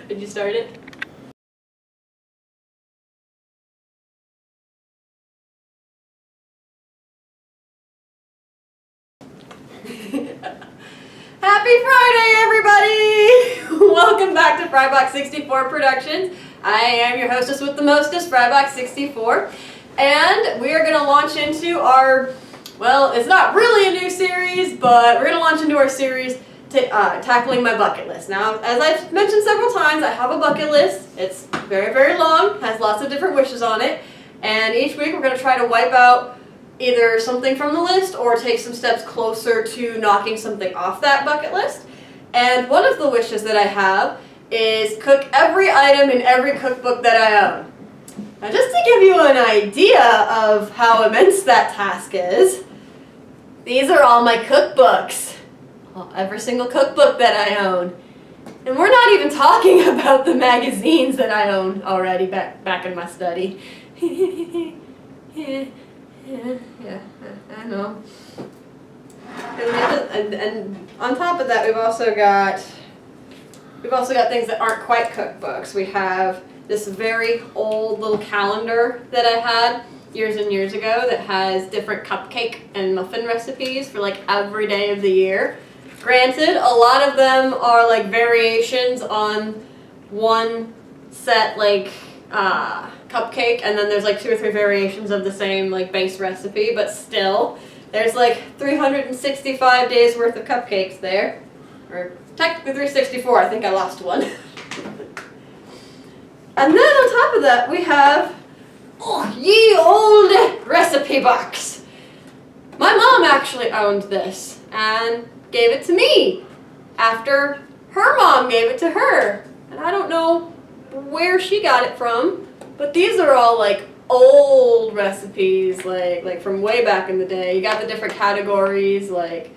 Did you start it? Happy Friday, everybody! Welcome back to Frybox64 Productions. I am your hostess with the mostest, Frybox64, and we are going to launch into our, well, it's not really a new series, but we're going to launch into our series tackling my bucket list. Now, as I've mentioned several times, I have a bucket list. It's very, very long, has lots of different wishes on it, and each week we're going to try to wipe out either something from the list or take some steps closer to knocking something off that bucket list. And one of the wishes that I have is cook every item in every cookbook that I own. Now, just to give you an idea of how immense that task is, these are all my cookbooks. Well, every single cookbook that I own. And we're not even talking about the magazines that I own already back in my study. Yeah, I know. And on top of that, we've also got things that aren't quite cookbooks. We have this very old little calendar that I had years and years ago that has different cupcake and muffin recipes for like every day of the year. Granted, a lot of them are like variations on one set like cupcake, and then there's like 2 or 3 variations of the same like base recipe, but still there's like 365 days worth of cupcakes there, or technically 364. I think I lost one. And then on top of that we have ye old recipe box. My mom actually owned this and gave it to me after her mom gave it to her, and I don't know where she got it from, but these are all like old recipes, like from way back in the day. You got the different categories like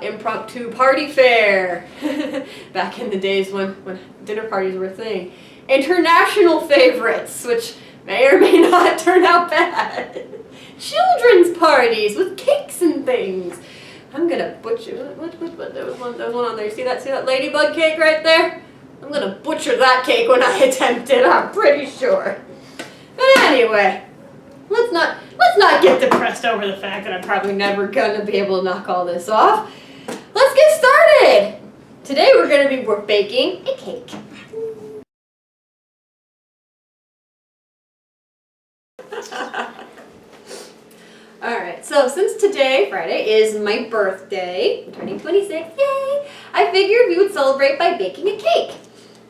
impromptu party fare back in the days when dinner parties were a thing. International favorites, which may or may not turn out bad. Children's parties with cakes and things. I'm gonna butcher what there was one on there. See that ladybug cake right there? I'm gonna butcher that cake when I attempt it, I'm pretty sure. But anyway, let's not get depressed over the fact that I'm probably never gonna be able to knock all this off. Let's get started! Today we're gonna be baking a cake. Alright, so since today, Friday, is my birthday, I'm turning 26, yay! I figured we would celebrate by baking a cake.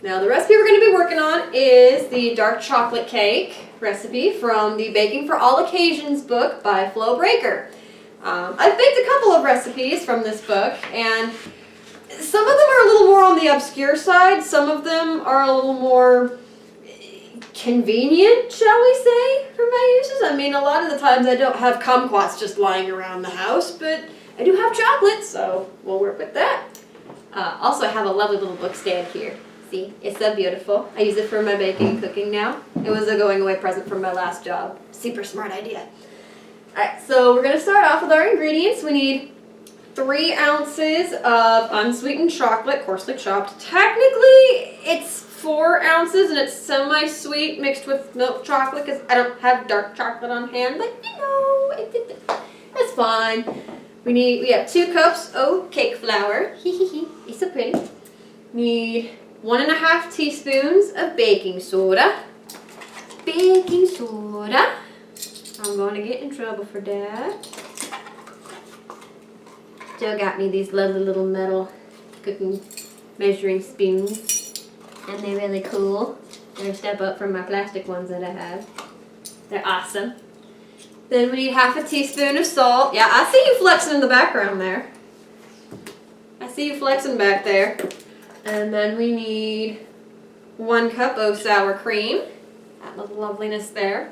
Now the recipe we're going to be working on is the dark chocolate cake recipe from the Baking for All Occasions book by Flo Breaker. I've baked a couple of recipes from this book, and some of them are a little more on the obscure side, some of them are a little more convenient, shall we say, for my uses. I mean, a lot of the times I don't have kumquats just lying around the house, but I do have chocolate, so we'll work with that. Also, I have a lovely little book stand here. See, it's so beautiful. I use it for my baking and cooking now. It was a going away present from my last job. Super smart idea. Alright, so we're going to start off with our ingredients. We need 3 ounces of unsweetened chocolate, coarsely chopped. Technically, it's 4 ounces, and it's semi-sweet mixed with milk chocolate because I don't have dark chocolate on hand, but you know, that's fine. We have 2 cups of cake flour. It's so pretty. Need 1.5 teaspoons of baking soda. Baking soda. I'm going to get in trouble for that. Jill got me these lovely little metal cooking measuring spoons, and they're really cool. They're a step up from my plastic ones that I have. They're awesome. Then we need 1/2 teaspoon of salt. Yeah, I see you flexing in the background there. I see you flexing back there. And then we need 1 cup of sour cream. That little loveliness there.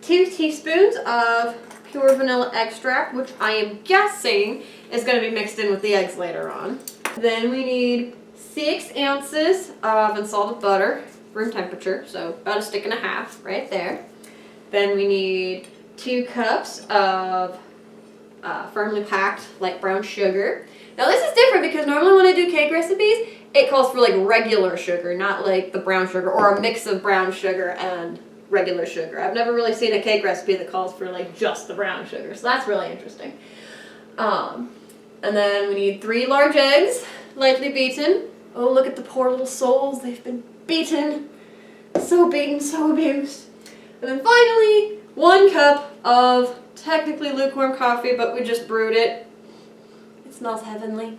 2 teaspoons of pure vanilla extract, which I am guessing is going to be mixed in with the eggs later on. Then we need 6 ounces of unsalted butter, room temperature, so about 1.5 sticks right there. Then we need 2 cups of firmly packed light brown sugar. Now this is different because normally when I do cake recipes, it calls for like regular sugar, not like the brown sugar or a mix of brown sugar and regular sugar. I've never really seen a cake recipe that calls for like just the brown sugar, so that's really interesting. And then we need 3 large eggs, lightly beaten. Oh, look at the poor little souls. They've been beaten. So beaten, so abused. And then finally, 1 cup of technically lukewarm coffee, but we just brewed it. It smells heavenly.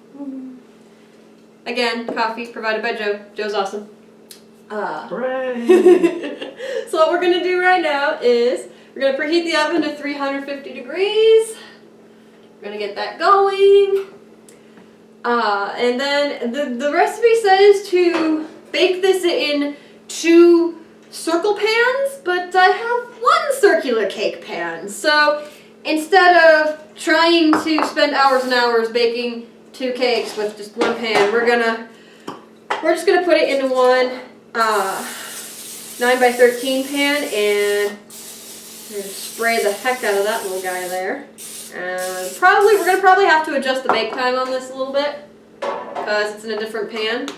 Again, coffee provided by Joe. Joe's awesome. Hooray! So what we're going to do right now is we're going to preheat the oven to 350 degrees. We're going to get that going. And then the recipe says to bake this in 2 circle pans, but I have 1 circular cake pan. So instead of trying to spend hours and hours baking 2 cakes with just 1 pan, we're just gonna put it into 1 9x13 pan and spray the heck out of that little guy there. And we're gonna probably have to adjust the bake time on this a little bit because it's in a different pan,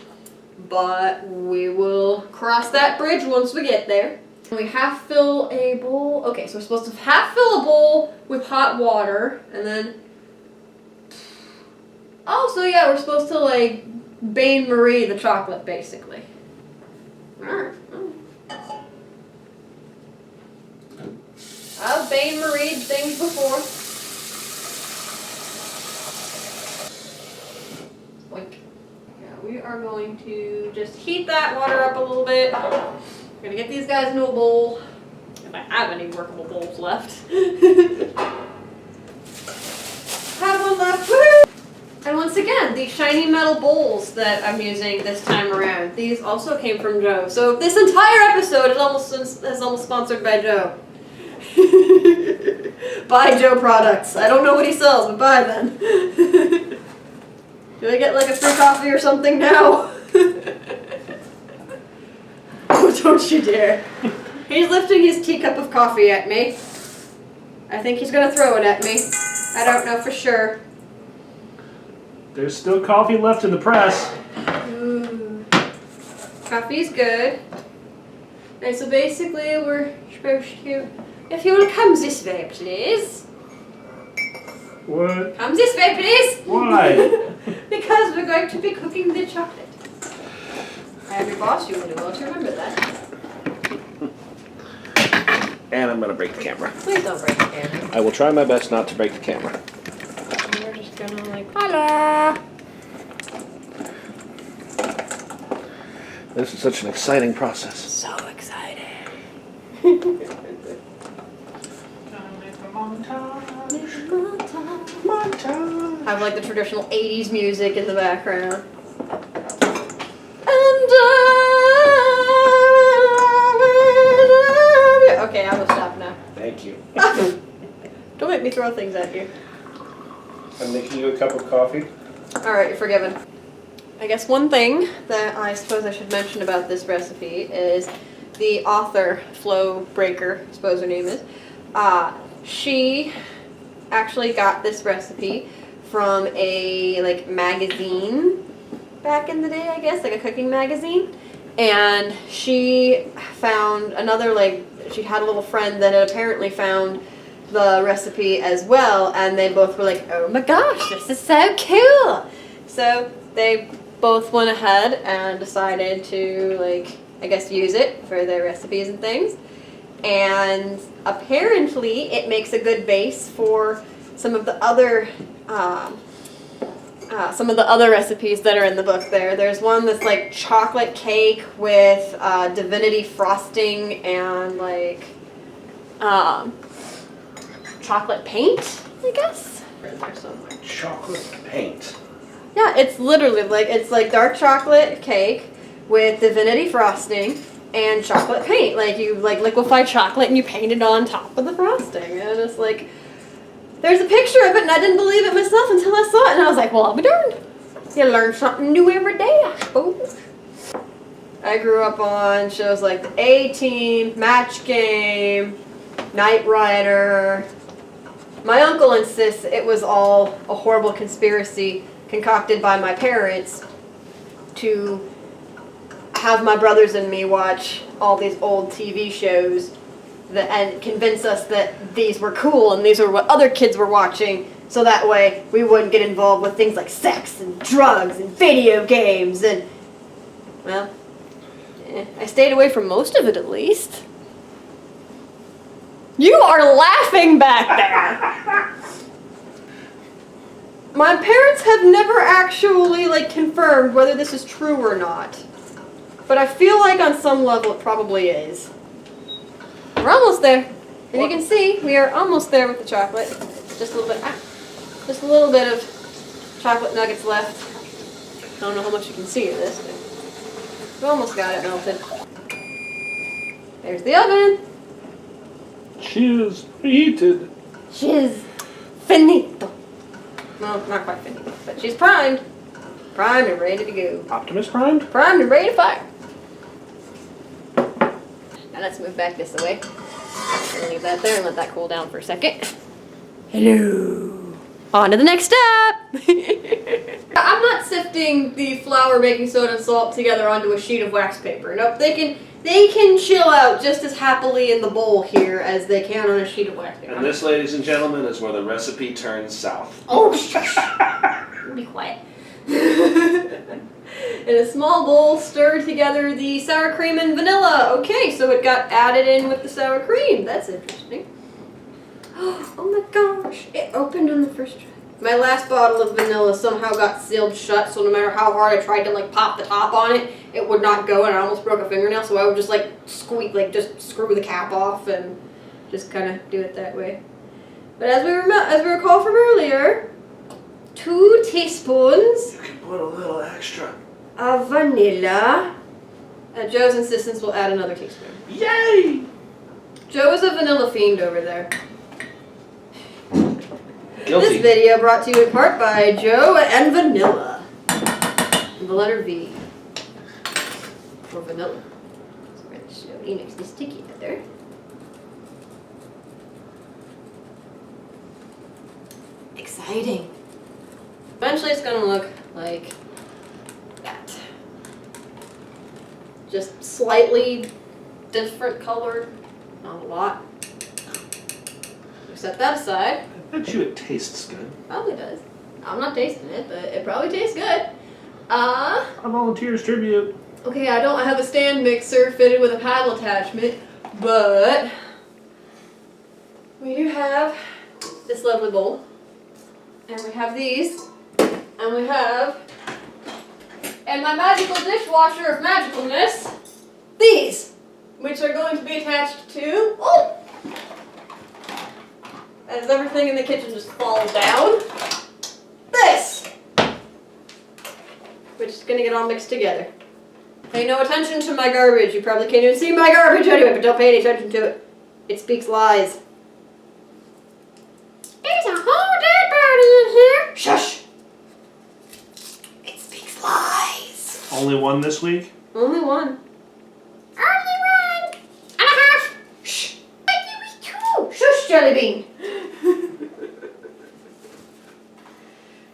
but we will cross that bridge once we get there. We half fill a bowl. Okay, so we're supposed to half fill a bowl with hot water, and then so yeah, we're supposed to like Bain Marie the chocolate basically. Alright. I've Bain Maried things before. Like, yeah, we are going to just heat that water up a little bit. We're gonna get these guys into a bowl. If I have any workable bowls left. Have one left. Woo! And once again, these shiny metal bowls that I'm using this time around, these also came from Joe. So this entire episode is almost sponsored by Joe. Buy Joe products. I don't know what he sells, but buy them. Do I get like a free coffee or something now? Oh, don't you dare. He's lifting his teacup of coffee at me. I think he's gonna throw it at me. I don't know for sure. There's still coffee left in the press. Ooh. Coffee's good. And so basically we're supposed to... If you will come this way, please. What? Come this way, please. Why? Because we're going to be cooking the chocolate. I am your boss, you will do well to remember that. And I'm gonna break the camera. Please don't break the camera. I will try my best not to break the camera. We're just gonna like, hello. This is such an exciting process. So excited. Montage. Have like the traditional 80s music in the background. Okay, I will stop now. Thank you. Don't make me throw things at you. I'm making you a cup of coffee. Alright, you're forgiven. I guess one thing that I suppose I should mention about this recipe is the author, Flo Breaker, I suppose her name is. She actually got this recipe from a like magazine back in the day, I guess, like a cooking magazine. And she found another, like, she had a little friend that had apparently found the recipe as well, and they both were like, oh my gosh, this is so cool! So they both went ahead and decided to, like, I guess use it for their recipes and things. And apparently it makes a good base for some of the other recipes that are in the book there. There's one that's like chocolate cake with divinity frosting and like chocolate paint, I guess. Right there somewhere. Chocolate paint. Yeah, it's literally like, it's like dark chocolate cake with divinity frosting and chocolate paint. Like you like liquefy chocolate and you paint it on top of the frosting. And it's like, there's a picture of it and I didn't believe it myself until I saw it and I was like, well, I'll be darned. You learn something new every day, I suppose. I grew up on shows like the A-Team, Match Game, Knight Rider. My uncle insists it was all a horrible conspiracy concocted by my parents to have my brothers and me watch all these old TV shows and convince us that these were cool and these were what other kids were watching, so that way we wouldn't get involved with things like sex and drugs and video games and, well, I stayed away from most of it at least. You are laughing back there! My parents have never actually, like, confirmed whether this is true or not. But I feel like on some level it probably is. We're almost there. As you can see, we are almost there with the chocolate. Just a little bit, just a little bit of chocolate nuggets left. I don't know how much you can see of this, but we almost got it melted. There's the oven. She is heated. She's finito. Well, not quite finito, but she's primed. Primed and ready to go. Optimus primed? Primed and ready to fire. Now let's move back this way. We'll leave that there and let that cool down for a second. Hello. On to the next step. I'm not sifting the flour, baking soda, and salt together onto a sheet of wax paper. Nope, they can chill out just as happily in the bowl here as they can on a sheet of wax paper. And this, ladies and gentlemen, is where the recipe turns south. Oh, shush. Be quiet. In a small bowl, stir together the sour cream and vanilla. Okay, so it got added in with the sour cream. That's interesting. Oh my gosh, it opened on the first try. My last bottle of vanilla somehow got sealed shut, so no matter how hard I tried to like pop the top on it, it would not go, and I almost broke a fingernail, so I would just like squeak, like just screw the cap off and just kind of do it that way. But as we recall from earlier, 2 teaspoons You can put a little extra. of vanilla. At Joe's insistence, we'll add another teaspoon. Yay! Joe is a vanilla fiend over there. Guilty. This video brought to you in part by Joe and Vanilla. The letter V. For vanilla. So we're going to slowly mix this together. Exciting. Eventually it's going to look like that. Just slightly different colored. Not a lot. We set that aside. I bet you it tastes good. Probably does. I'm not tasting it, but it probably tastes good. I volunteers tribute. Okay, I don't have a stand mixer fitted with a paddle attachment, but we do have this lovely bowl, and we have these, and we have, and my magical dishwasher of magicalness, these, which are going to be attached to, as everything in the kitchen just falls down, this, which is going to get all mixed together. Pay no attention to my garbage. You probably can't even see my garbage anyway, but don't pay any attention to it. It speaks lies. There's a whole dead body in here. Shush. It speaks lies. Only one this week? Only one. Only one. And a half. Shh. I think it was 2. Shush, Jellybean.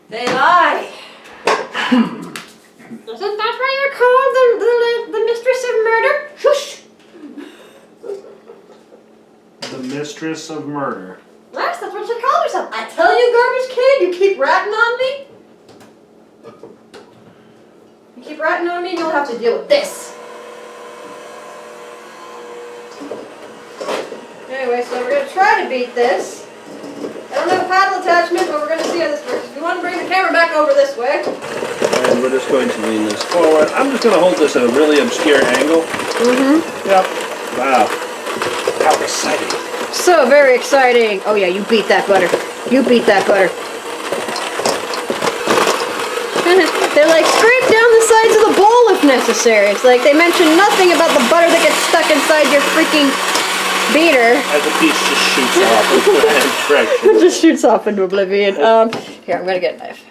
They lie. Isn't that why you're called the mistress of murder? Shush! The mistress of murder. Yes, that's what she called herself. I tell you, garbage kid, you keep ratting on me. You keep ratting on me and you'll have to deal with this. Anyway, so we're going to try to beat this. I don't have a paddle attachment, but we're going to see how this works. If you want to bring the camera back over this way. And we're just going to lean this forward. I'm just going to hold this at a really obscure angle. Mm-hmm. Yep. Wow. How exciting. So very exciting. Oh yeah, you beat that butter. You beat that butter. They like scrape down the sides of the bowl if necessary. It's like they mention nothing about the butter that gets stuck inside your freaking beater. As the piece just shoots off into that direction. It just shoots off into oblivion. Here, I'm gonna get a knife.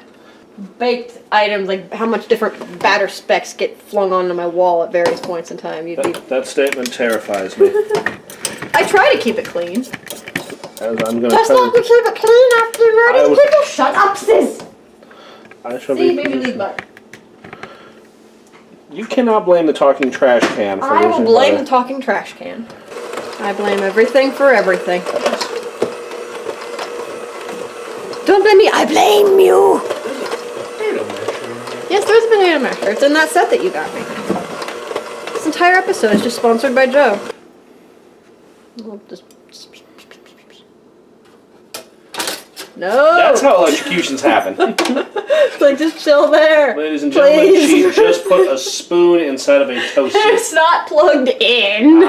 Baked items, like how much different batter specks get flung onto my wall at various points in time. You'd be... That statement terrifies me. I try to keep it clean. As I'm gonna Just like we keep it clean after murdering people. Shut up, sis! I shall See, be maybe leave butter. You cannot blame the talking trash can for I will losing blame the butter. talking trash can. I blame everything for everything. Don't blame me, I blame you! Yes, there's a banana masher. It's in that set that you got me. This entire episode is just sponsored by Joe. We'll just... No! That's how electrocutions happen. Like, just chill there. Ladies and gentlemen, Please. she just put a spoon inside of a toaster. It's not plugged in.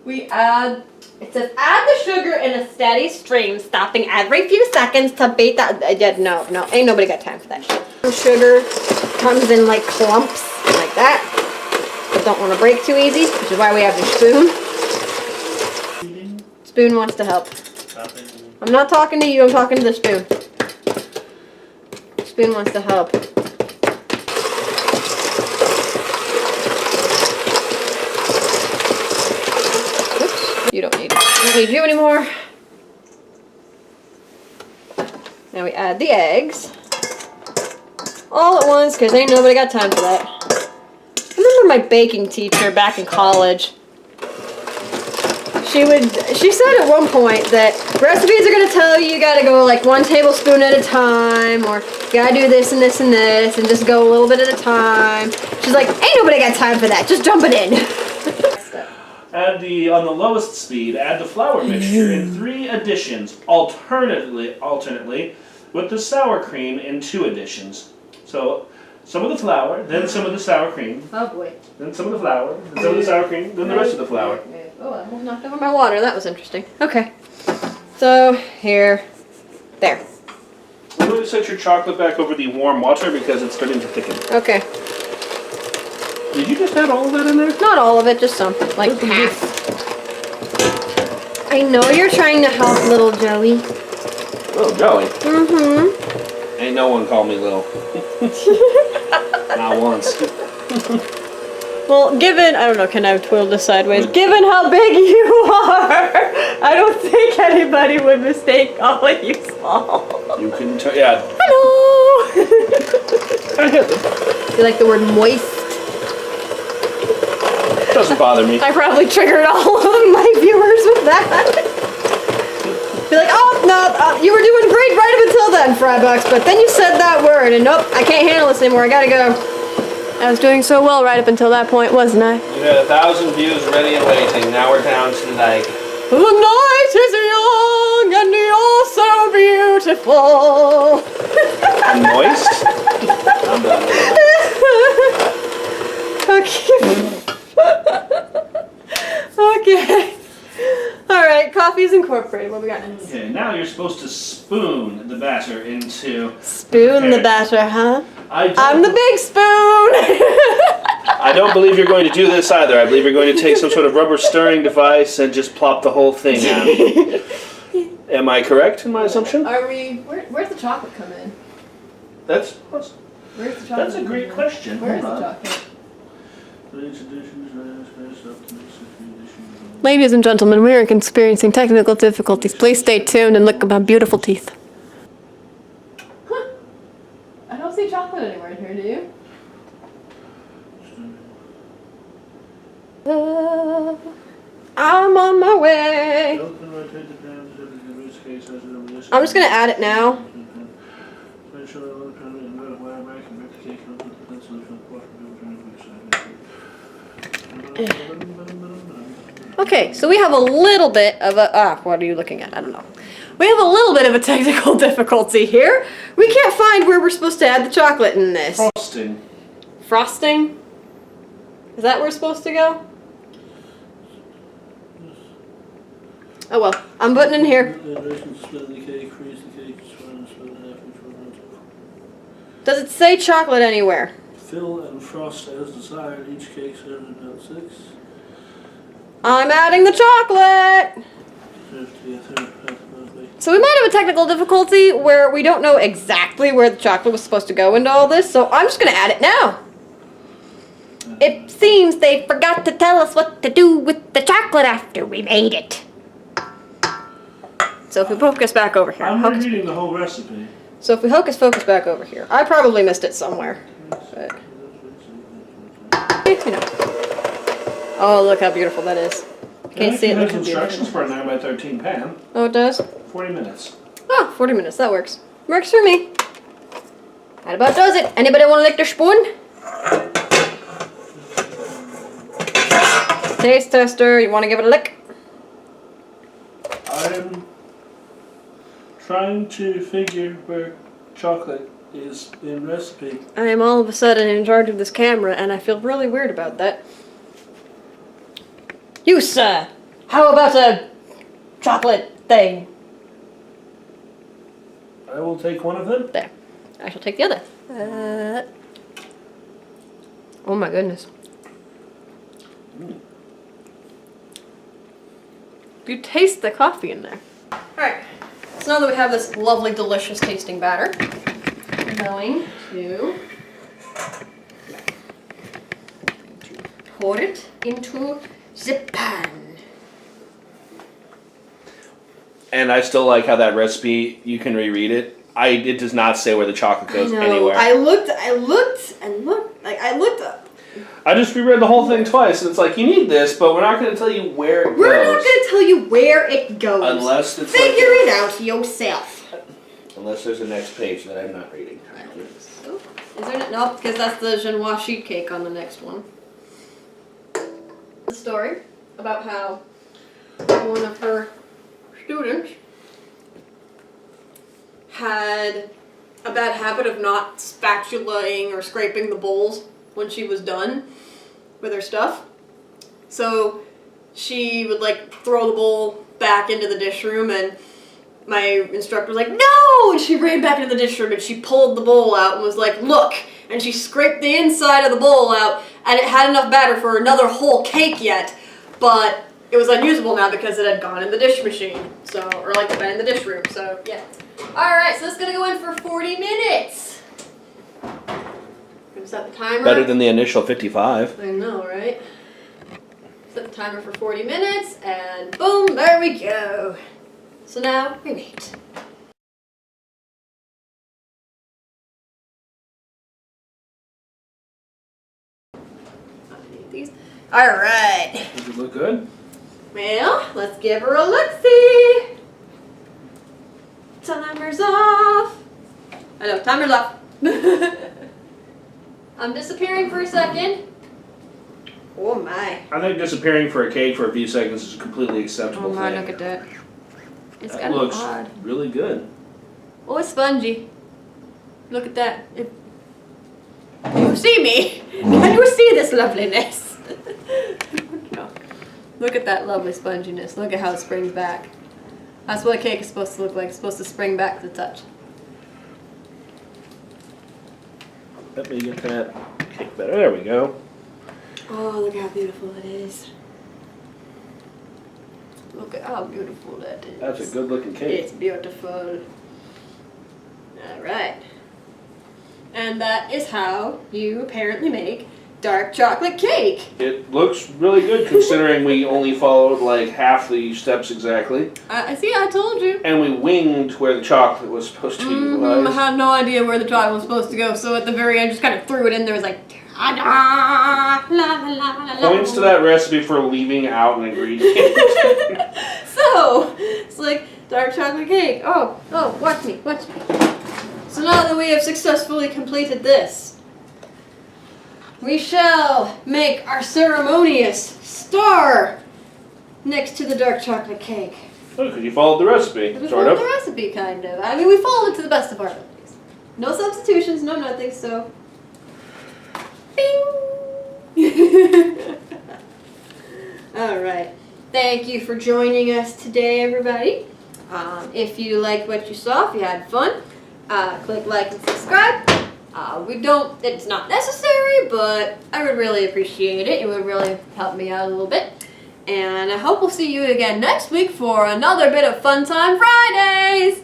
We add... It says add the sugar in a steady stream, stopping every few seconds to beat that... no, ain't nobody got time for that shit. The sugar comes in like clumps, like that. But don't want to break too easy, which is why we have the spoon. Spoon wants to help. I'm not talking to you, I'm talking to the spoon. Spoon wants to help. Oops, you don't need it. I don't need you anymore. Now we add the eggs. All at once, because ain't nobody got time for that. I remember my baking teacher back in college. She said at one point that recipes are going to tell you gotta go like 1 tablespoon at a time, or you gotta do this and this and this, and just go a little bit at a time. She's like, ain't nobody got time for that, just dump it in. On the lowest speed, add the flour mixture in 3 additions, alternately, with the sour cream in 2 additions. So, some of the flour, then some of the sour cream, Oh boy. then some of the flour, then some of the sour cream, then the rest of the flour. Oh, I almost knocked over my water. That was interesting. Okay. So, here. There. I'm going to set your chocolate back over the warm water because it's starting to thicken. Okay. Did you just add all of that in there? Not all of it, just some. Like half. I know you're trying to help little Joey. Oh, Joey. Mm-hmm. Ain't no one called me Lil. Not once. Well, given, I don't know, can I twirl this sideways? Given how big you are, I don't think anybody would mistake calling you small. You can tell, yeah. Hello! I get it. You like the word moist? Doesn't bother me. I probably triggered all of my viewers with that. Be like, oh, no, you were doing great right up until then, Frybucks, but then you said that word, and nope, I can't handle this anymore, I gotta go. I was doing so well right up until that point, wasn't I? You had 1,000 views ready and waiting. Now we're down to like... The night is young and you're so beautiful. And moist? I'm done with Okay. Okay. Alright, coffee's incorporated. What we got next? Okay, now you're supposed to spoon the batter into... Spoon the batter, huh? I'm the big spoon! I don't believe you're going to do this either. I believe you're going to take some sort of rubber stirring device and just plop the whole thing out. Am I correct in my assumption? Are we... Where's the chocolate come in? Where's the chocolate? That's a great question. Where's the Hold on. chocolate? Ladies and gentlemen, we are experiencing technical difficulties. Please stay tuned and look at my beautiful teeth. Huh. I don't see chocolate anywhere in here, do you? I'm on my way. I'm just going to add it now. Okay, so we have a little bit of a, what are you looking at? I don't know. We have a little bit of a technical difficulty here. We can't find where we're supposed to add the chocolate in this. Frosting. Frosting? Is that where it's supposed to go? Oh well, I'm putting it in here. Does it say chocolate anywhere? Fill and frost as desired. Each cake serves about 6. I'm adding the chocolate! So we might have a technical difficulty where we don't know exactly where the chocolate was supposed to go into all this, so I'm just going to add it now. It seems they forgot to tell us what to do with the chocolate after we made it. So if we focus back over here. I'm reading the whole recipe. So if we hocus focus back over here. I probably missed it somewhere. but you know. Oh, look how beautiful that is. Can't see it. There's Look how instructions beautiful. for a 9x13 pan. Oh, it does? 40 minutes. Oh, 40 minutes. That works. Works for me. That about does it. Anybody want to lick their spoon? Taste tester. You want to give it a lick? I'm trying to figure where chocolate is in recipe. I am all of a sudden in charge of this camera, and I feel really weird about that. You, sir! How about a chocolate thing? I will take one of them. There. I shall take the other. Oh my goodness. You taste the coffee in there. Alright, so now that we have this lovely, delicious tasting batter, I'm going to pour it into the pan. And I still like how that recipe, you can reread it. It does not say where the chocolate goes anywhere. I looked like I just reread the whole thing twice, and it's like, you need this, but we're not going to tell you where it goes. We're not going to tell you where it goes. Unless it's Figure it out yourself. Unless there's a next page that I'm not reading. So, is there no? Because that's the Genoa sheet cake on the next one. The story about how one of her students had a bad habit of not spatulaing or scraping the bowls when she was done with her stuff. So she would like throw the bowl back into the dish room, and my instructor was like, no! And she ran back into the dish room and she pulled the bowl out and was like, look! And she scraped the inside of the bowl out, and it had enough batter for another whole cake yet, but it was unusable now because it had gone in the dish machine. So, or like been in the dish room, so yeah. Alright, so it's gonna go in for 40 minutes. Gonna set the timer. Better than the initial 55. I know, right? Set the timer for 40 minutes, and boom, there we go. So now we wait. I need these. Alright. Does it look good? Well, let's give her a look-see. Timer's off. I know, timer's off. I'm disappearing for a second. Oh my. I think disappearing for a cake for a few seconds is a completely acceptable Oh my, thing. look at that. It's That kind of looks odd. really good. Oh, it's spongy. Look at that. You see me? Can you see this loveliness? No. Look at that lovely sponginess. Look at how it springs back. That's what a cake is supposed to look like. It's supposed to spring back to the touch. Let me get that cake better. There we go. Oh, look how beautiful it is. Look at how beautiful that is. That's a good looking cake. It's beautiful. Alright. And that is how you apparently make dark chocolate cake. It looks really good considering we only followed like half the steps exactly. I see, I told you. And we winged where the chocolate was supposed to be I utilized. had no idea where the chocolate was supposed to go, so at the very end, just kind of threw it in there. It was like, ta-da, la, la, la, la, Points to that recipe for leaving out an ingredient. So, it's like dark chocolate cake. Oh, watch me, watch me. So now that we have successfully completed this, we shall make our ceremonious star next to the dark chocolate cake. Oh, because you followed the recipe, We sort followed of. the recipe, kind of. I mean, we followed it to the best of our abilities. No substitutions, no nothing, so... Bing! Alright. Thank you for joining us today, everybody. If you liked what you saw, if you had fun, click like and subscribe. It's not necessary, but I would really appreciate it. It would really help me out a little bit. And I hope we'll see you again next week for another bit of Funtime Fridays!